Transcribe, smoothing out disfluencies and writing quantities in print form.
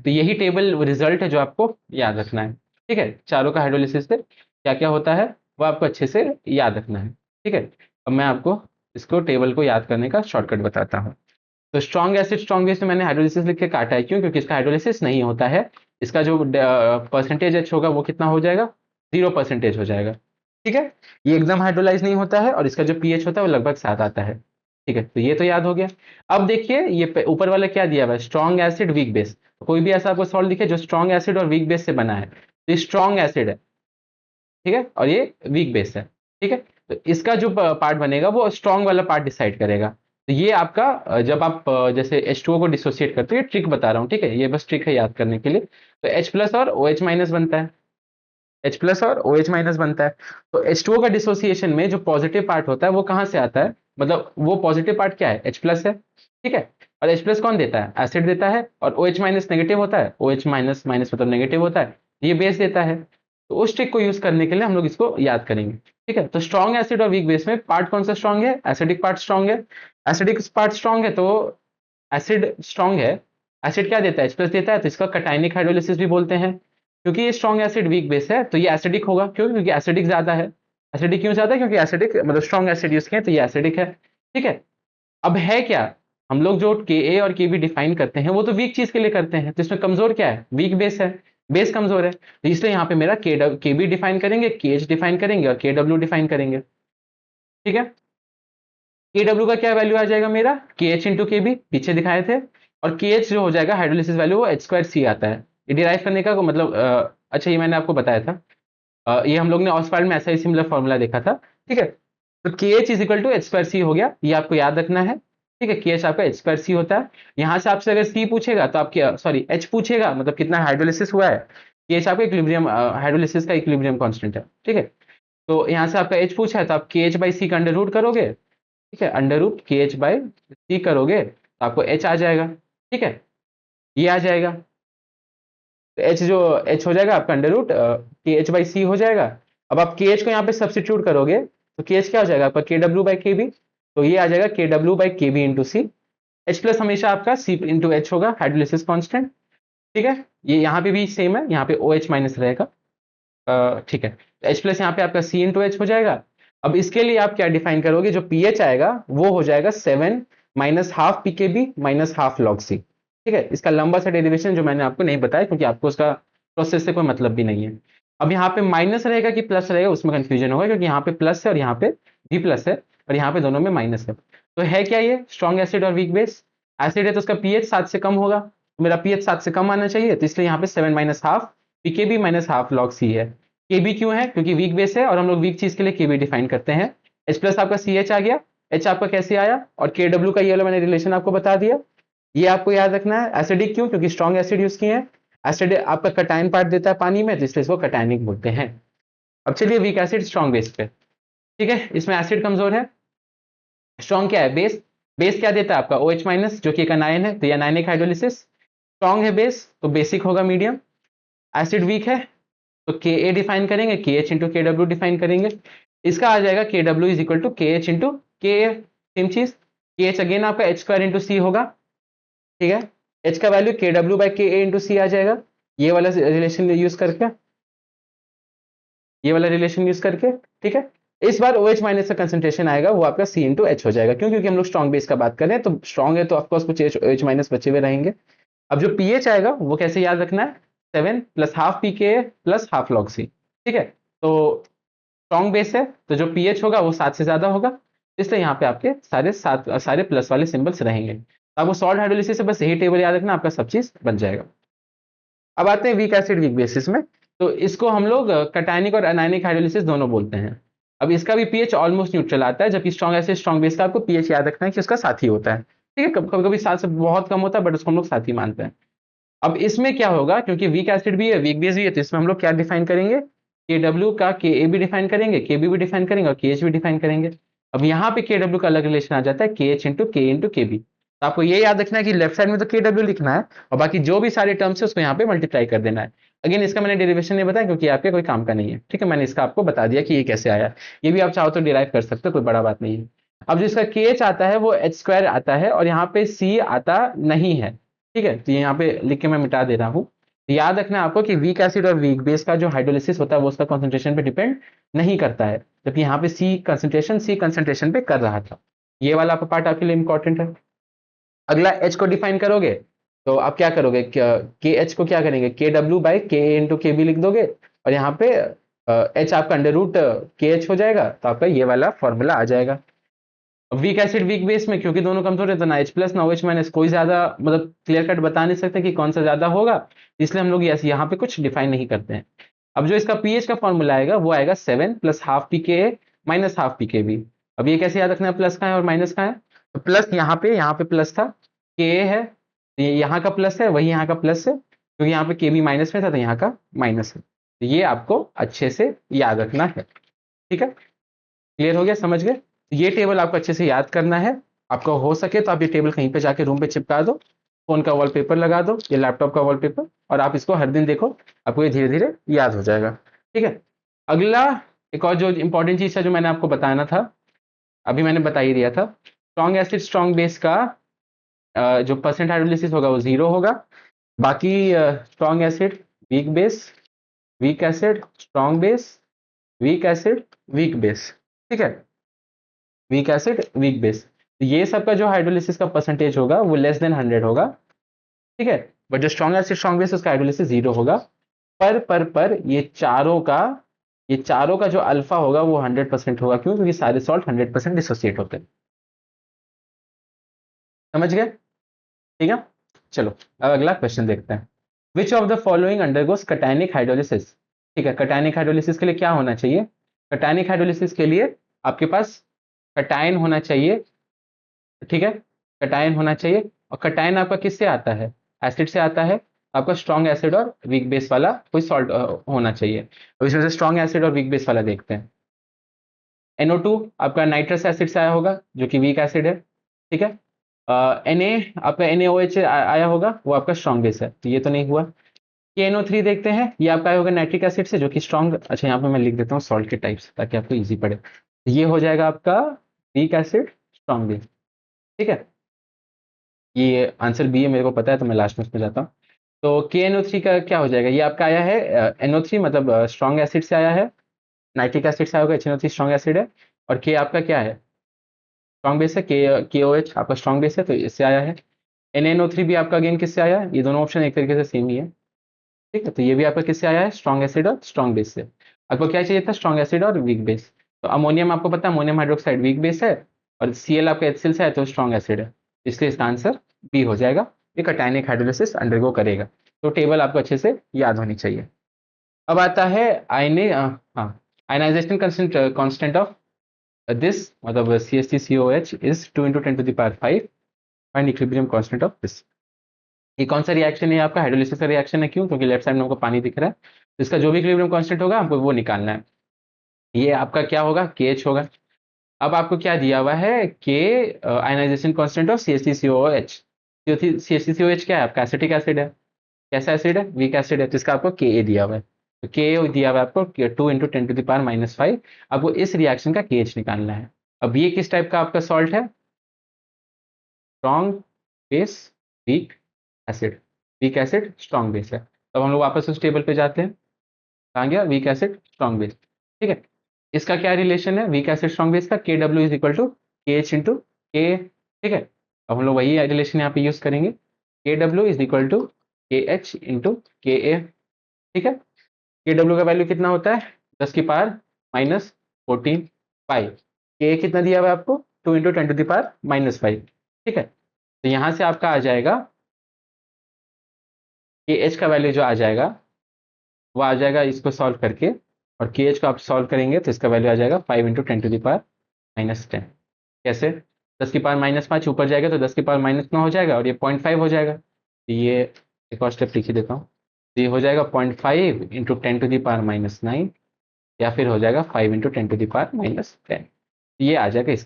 तो यही table result है जो आपको याद रखना है। ठीक है, चारों का हाइड्रोलिसिस से क्या क्या होता है वो आपको अच्छे से याद रखना है। ठीक है, अब मैं आपको इसको टेबल को याद करने का शॉर्टकट बताता हूँ। तो स्ट्रॉन्ग एसिड स्ट्रॉन्ग बेस में मैंने हाइड्रोलिसिस लिख के काटा है, क्यों? क्योंकि इसका हाइड्रोलिसिस नहीं होता है। इसका जो परसेंटेज एच होगा वो कितना हो जाएगा? 0% हो जाएगा। ठीक है, ये एकदम हाइड्रोलाइज नहीं होता है और इसका जो पीएच होता है वो लगभग 7 आता है। ठीक है, तो ये तो याद हो गया। अब देखिए ये ऊपर वाला क्या दिया हुआ है, स्ट्रॉन्ग एसिड वीक बेस। कोई भी ऐसा आपको सॉल्ट दिखे जो स्ट्रॉन्ग एसिड और वीक बेस से बना है, तो ये स्ट्रॉन्ग एसिड है। ठीक है, और ये वीक बेस है। ठीक है, तो इसका जो पार्ट बनेगा वो स्ट्रॉन्ग वाला पार्ट डिसाइड करेगा। तो ये आपका जब आप जैसे H2O को डिसोसिएट करते हो, ये ट्रिक बता रहा हूँ। ठीक है, ये बस ट्रिक है याद करने के लिए। तो H प्लस और OH माइनस बनता है, H प्लस और OH माइनस बनता है। तो H2O का डिसोसिएशन में जो पॉजिटिव पार्ट होता है वो कहाँ से आता है, मतलब वो पॉजिटिव पार्ट क्या है? H प्लस है। ठीक है, और H प्लस कौन देता है? एसिड देता है। और OH माइनस नेगेटिव होता है, OH माइनस माइनस मतलब नेगेटिव होता है, ये बेस देता है। तो उस ट्रिक को यूज करने के लिए हम लोग इसको याद करेंगे। ठीक है, तो स्ट्रॉन्ग एसिड और वीक बेस में पार्ट कौन सा स्ट्रॉन्ग है? एसिडिक पार्ट स्ट्रॉन्ग है। एसिडिक पार्ट स्ट्रॉन्ग है तो एसिड स्ट्रॉन्ग है। एसिड क्या देता है? H प्लस देता है, तो इसका कटाइनिक हाइड्रोलिसिस भी बोलते हैं। क्योंकि ये स्ट्रॉन्ग एसिड वीक बेस है तो ये एसिडिक होगा। क्यों? क्योंकि एसिडिक ज्यादा है। एसिडिक क्यों ज्यादा है? क्योंकि एसिडिक मतलब स्ट्रॉन्ग एसिड यूज किया तो ये एसिडिक है। ठीक है, अब है क्या, हम लोग जो Ka और Kb डिफाइन करते हैं वो तो वीक चीज के लिए करते हैं, तो इसमें कमजोर क्या है? वीक बेस है, बेस कमजोर है। तो इसलिए यहाँ पे मेरा Kb डिफाइन करेंगे, KH डिफाइन करेंगे और Kw डिफाइन करेंगे। ठीक है, Kw का क्या वैल्यू आ जाएगा मेरा? KH इंटू Kb पीछे दिखाए थे। और KH जो हो जाएगा हाइड्रोलिसिस वैल्यू वो H2C आता है। ये डिराइव करने का मतलब अच्छा ये मैंने आपको बताया था। ये हम लोग ने ऑस्वाल्ड में ऐसा ही सिमिलर फॉर्मूला देखा था। ठीक है, तो KH is equal to H2C हो गया, ये आपको याद रखना है। ठीक है, KH आपका H2C होता है। यहाँ से आपसे अगर C पूछेगा तो आपके सॉरी H पूछेगा, मतलब कितना हाइड्रोलिसिस हुआ है। KH आपका इक्विलिब्रियम हाइड्रोलिसिस का इक्विलिब्रियम कांस्टेंट है। ठीक है, तो यहाँ से आपका H पूछा है तो आप KH बाई C का अंडर रूट करोगे। ठीक है, under root KH by C करोगे तो आपको H आ जाएगा। ठीक है, ये आ जाएगा। तो H हो जाएगा आपका under root KH by C हो जाएगा। अब आप KH को यहाँ पे सब्सिट्यूट करोगे तो KH क्या हो जाएगा आपका? KW by KB। तो ये आ जाएगा KW बाई KB इंटू सी। H प्लस हमेशा आपका C इंटू H होगा, हाइड्रोलिसिस कांस्टेंट। ठीक है, ये यहाँ पे भी सेम है, यहाँ पे OH माइनस रहेगा। ठीक है, तो H प्लस यहाँ पे आपका C इंटू H हो जाएगा। अब इसके लिए आप क्या डिफाइन करोगे? जो pH आएगा वो हो जाएगा 7 minus half PKB minus half log C। ठीक है, इसका लंबा सा डेरिवेशन जो मैंने आपको नहीं बताया क्योंकि आपको उसका प्रोसेस से कोई मतलब भी नहीं है। अब यहाँ पे माइनस रहेगा कि प्लस रहेगा उसमें कंफ्यूजन होगा, क्योंकि यहाँ पे प्लस है और यहाँ पे भी प्लस है और यहाँ पे दोनों में माइनस है। तो है क्या ये? स्ट्रॉन्ग एसिड और वीक बेस। एसिड है तो उसका pH 7 से कम होगा, तो मेरा pH 7 से कम आना चाहिए, तो इसलिए यहाँ पे 7 minus half PKB minus half log C है। KB क्यों है? क्योंकि वीक बेस है और हम लोग वीक चीज के लिए KB डिफाइन करते हैं। H प्लस आपका CH आ गया, H आपका कैसे आया, और KW का ये वाला मैंने रिलेशन आपको बता दिया। ये आपको याद रखना है। एसिडिक क्यों? क्योंकि स्ट्रॉन्ग एसिड यूज किए हैं। एसिड आपका कटायन पार्ट देता है पानी में, तो इसलिए इसको कटायनिक बोलते हैं। अब चलिए वीक एसिड स्ट्रॉन्ग बेस पे। ठीक है, इसमें एसिड कमजोर है, स्ट्रॉन्ग क्या है? बेस। बेस क्या देता है आपका? OH माइनस जो कि एक अनायन है, तो ये अनायनिक हाइड्रोलिसिस। स्ट्रॉन्ग है बेस तो बेसिक होगा, मीडियम। एसिड वीक है तो Ka डिफाइन करेंगे, KH इंटू KW डिफाइन करेंगे। इसका आ जाएगा KW is equal to KH into Ka, same चीज। KH अगेन आपका H स्क्वायर इंटू C होगा। ठीक है, H का value KW by Ka into C आ जाएगा, ये वाला रिलेशन यूज करके, ये वाला रिलेशन यूज करके। ठीक है, इस बार OH माइनस का कंसंट्रेशन आएगा वो आपका C इंटू H हो जाएगा। क्यों? क्योंकि हम लोग स्ट्रॉन्ग बेस का बात कर रहे हैं, तो स्ट्रॉन्ग है तो ऑफकोर्स कुछ OH माइनस बचे हुए रहेंगे। अब जो pH आएगा वो कैसे याद रखना है? 7 plus half PKA plus half log C। ठीक है, तो स्ट्रॉन्ग बेस है तो जो pH होगा वो 7 से ज्यादा होगा, इसलिए यहाँ पे आपके सारे सारे प्लस वाले सिंबल्स रहेंगे। तो आपको सॉल्ट हाइड्रोलिसिस से बस यही टेबल याद रखना, आपका सब चीज बन जाएगा। अब आते हैं वीक एसिड वीक बेसिस में। तो इसको हम लोग कटायनिक और अनायनिक हाइड्रोलिसिस दोनों बोलते हैं। अब इसका भी pH ऑलमोस्ट न्यूट्रल आता है, जबकि स्ट्रॉन्ग एसिड स्ट्रॉन्ग बेस का आपको pH याद रखना है कि उसका साथी होता है। ठीक है, कभी कभी 7 से बहुत कम होता है बट उसको हम लोग साथी मानते हैं। अब इसमें क्या होगा, क्योंकि वीक एसिड भी है वीक बेस भी है, तो इसमें हम लोग क्या डिफाइन करेंगे? KW का Ka भी डिफाइन करेंगे, KB भी डिफाइन करेंगे और KH भी डिफाइन करेंगे। अब यहाँ पे KW का अलग रिलेशन आ जाता है, KH into K into KB। तो आपको ये याद रखना है कि लेफ्ट साइड में तो KW लिखना है और बाकी जो भी सारे टर्म्स है उसको यहाँ पे मल्टीप्लाई कर देना है। अगेन इसका मैंने डेरिवेशन नहीं बताया क्योंकि आपके कोई काम का नहीं है। ठीक है, मैंने इसका आपको बता दिया कि ये कैसे आया। ये भी आप चाहो तो डिराइव कर सकते हो, कोई बड़ा बात नहीं है। अब जो इसका KH आता है वो H स्क्वायर आता है और यहाँ पे C आता नहीं है। ठीक है, तो यहाँ पे लिख के मैं मिटा दे रहा हूँ। याद रखना आपको कि वीक एसिड और वीक बेस का जो हाइड्रोलिसिस होता है वो उसका कॉन्सेंट्रेशन पे डिपेंड नहीं करता है, जबकि यहाँ पे सी कंसेंट्रेशन पे कर रहा था। ये वाला आपका पार्ट आपके लिए इंपॉर्टेंट है। अगला एच को डिफाइन करोगे तो आप क्या करोगे, के एच को क्या करेंगे, के डब्ल्यू बाई के ए इंटू के बी लिख दोगे, और यहाँ पे एच आपका अंडर रूट के एच हो जाएगा, तो आपका ये वाला फॉर्मूला आ जाएगा। वीक एसिड वीक बेस में क्योंकि दोनों कमजोर है तो ना एच प्लस ना OH माइनस, कोई ज्यादा मतलब क्लियर कट बता नहीं सकते कि कौन सा ज्यादा होगा, इसलिए हम लोग यहाँ पे कुछ डिफाइन नहीं करते हैं। अब जो इसका पीएच का फॉर्मूला आएगा वो आएगा 7 प्लस हाफ पी के ए माइनस हाफ पी के बी। अब ये कैसे याद रखना है, प्लस का है और माइनस का है, तो प्लस यहाँ पे प्लस था, के ए है, ये यहाँ का प्लस है, वही यहाँ का प्लस है, क्योंकि यहाँ पे के बी माइनस में था तो यहाँ का माइनस है, तो ये आपको अच्छे से याद रखना है। ठीक है, क्लियर हो गया, समझ गए। ये टेबल आपको अच्छे से याद करना है। आपको हो सके तो आप ये टेबल कहीं पे जाके रूम पे चिपका दो, फोन का वॉलपेपर लगा दो या लैपटॉप का वॉलपेपर, और आप इसको हर दिन देखो, आपको ये धीरे धीरे याद हो जाएगा। ठीक है, अगला एक और जो इंपॉर्टेंट चीज है जो मैंने आपको बताना था, अभी मैंने बता ही दिया था, स्ट्रॉन्ग एसिड स्ट्रॉन्ग बेस का जो परसेंट हाइड्रोलिसिस होगा वो 0 होगा। बाकी strong acid weak base, week acid strong base, weak acid weak base. ठीक है, वीक एसिड वीक बेस, तो ये सबका जो हाइड्रोलिसिस का परसेंटेज होगा वो लेस देन 100 होगा। ठीक है, बट जो स्ट्रॉन्ग एसिड स्ट्रॉन्ग बेस उसका हाइड्रोलिसिस 0 होगा। पर ये चारों का जो अल्फा होगा वो 100% होगा। क्यों? क्योंकि सारे सॉल्ट 100% डिसोसिएट होते हैं। समझ गए? ठीक है, चलो अब अगला क्वेश्चन देखते हैं। Which of the following undergoes cationic hydrolysis. ठीक है, कटायनिक हाइड्रोलिसिस के लिए क्या होना चाहिए, कटायनिक हाइड्रोलिसिस के लिए आपके पास कटायन होना चाहिए। ठीक है, कटायन होना चाहिए, और कटायन आपका किससे आता है, एसिड से आता है। आपका स्ट्रॉन्ग एसिड और वीक बेस वाला कोई सॉल्ट होना चाहिए, तो इसमें से स्ट्रॉन्ग एसिड और वीक बेस वाला देखते हैं। NO2 आपका नाइट्रस एसिड से आया होगा जो कि वीक एसिड है। ठीक है, Na आपका NaOH से आया होगा, वो आपका स्ट्रॉन्ग बेस है, तो ये तो नहीं हुआ। KNO3 देखते हैं, ये आपका आया होगा नाइट्रिक एसिड से जो कि स्ट्रॉन्ग, अच्छा यहाँ पे मैं लिख देता हूँ सॉल्ट के टाइप्स ताकि आपको इजी पड़े। ये हो जाएगा आपका वीक एसिड स्ट्रॉन्ग बेस। ठीक है, ये आंसर बी है, मेरे को पता है, तो मैं लास्ट में उसमें जाता हूँ। तो KNO3 का क्या हो जाएगा, ये आपका आया है NO3 मतलब स्ट्रॉन्ग एसिड से आया है, नाइट्रिक एसिड से आया होगा, HNO3 स्ट्रॉन्ग एसिड है, और के आपका क्या है, स्ट्रॉन्ग बेस है, KOH आपका स्ट्रॉन्ग बेस है, तो इससे आया है। NNO3 भी आपका अगेन किससे आया है, ये दोनों ऑप्शन एक तरीके से सेम ही है। ठीक है, तो ये भी आपका किससे आया है, स्ट्रॉन्ग एसिड और स्ट्रॉन्ग बेस से। आपको क्या चाहिए था, स्ट्रॉन्ग एसिड और वीक बेस। तो अमोनियम आपको पता है, अमोनियम हाइड्रोक्साइड वीक बेस है, और Cl आपका HCl से है तो स्ट्रॉन्ग एसिड है, इसलिए इसका आंसर बी हो जाएगा। ये कटायनिक हाइड्रोलिसिस अंडरगो करेगा, तो टेबल आपको अच्छे से याद होनी चाहिए। अब आता है आयनाइजेशन कांस्टेंट ऑफ दिस, मतलब CH3COH is 2 × 10⁵ find equilibrium constant of this. ये कौन सा रिएक्शन है, आपका हाइड्रोलिसिस का रिएक्शन है। क्यों? क्योंकि लेफ्ट साइड में हमको पानी दिख रहा है, तो इसका जो भी इक्विलिब्रियम कांस्टेंट होगा हमको वो निकालना है। ये आपका क्या होगा, KH होगा। अब आपको क्या दिया हुआ है, के ionization constant of CH3COH। CH3COH क्या है, आपका एसिटिक एसिड है। कैसा एसिड है, वीक एसिड है, तो इसका आपको Ka दिया हुआ है। तो Ka दिया हुआ है आपको 2 × 10⁻⁵। आपको इस रिएक्शन का KH निकालना है। अब ये किस टाइप का आपका सॉल्ट है, strong base weak acid, week acid strong base है। अब हम लोग वापस उस टेबल पे जाते हैं, कहाँ गया, वीक एसिड स्ट्रॉन्ग बेस। ठीक है, इसका क्या रिलेशन है, वीक एसिड स्ट्रॉन्ग बेस का, KW is equal to KH into K. ठीक है, अब हम लोग वही रिलेशन यहाँ पे यूज करेंगे, KW is equal to KH into KA। ठीक है, KW का वैल्यू कितना होता है, 10⁻⁻14 पाई। के कितना दिया हुआ है आपको, 2 × 10⁻⁻5। ठीक है, तो यहाँ से आपका आ जाएगा KH का वैल्यू जो आ जाएगा वो आ जाएगा इसको सॉल्व करके, और KH को आप सॉल्व करेंगे तो इसका वैल्यू आ जाएगा 5 × 10⁻⁻10। कैसे, 10⁻⁻5 ऊपर जाएगा तो 10⁻⁻9 हो जाएगा, और ये 0.5 हो जाएगा, तो ये एक और स्टेप लिख ही देता हूँ, तो ये हो जाएगा 0.5 × 10⁻⁻9, या फिर हो जाएगा 5 × 10⁻⁻10। ये आ जाएगा इसका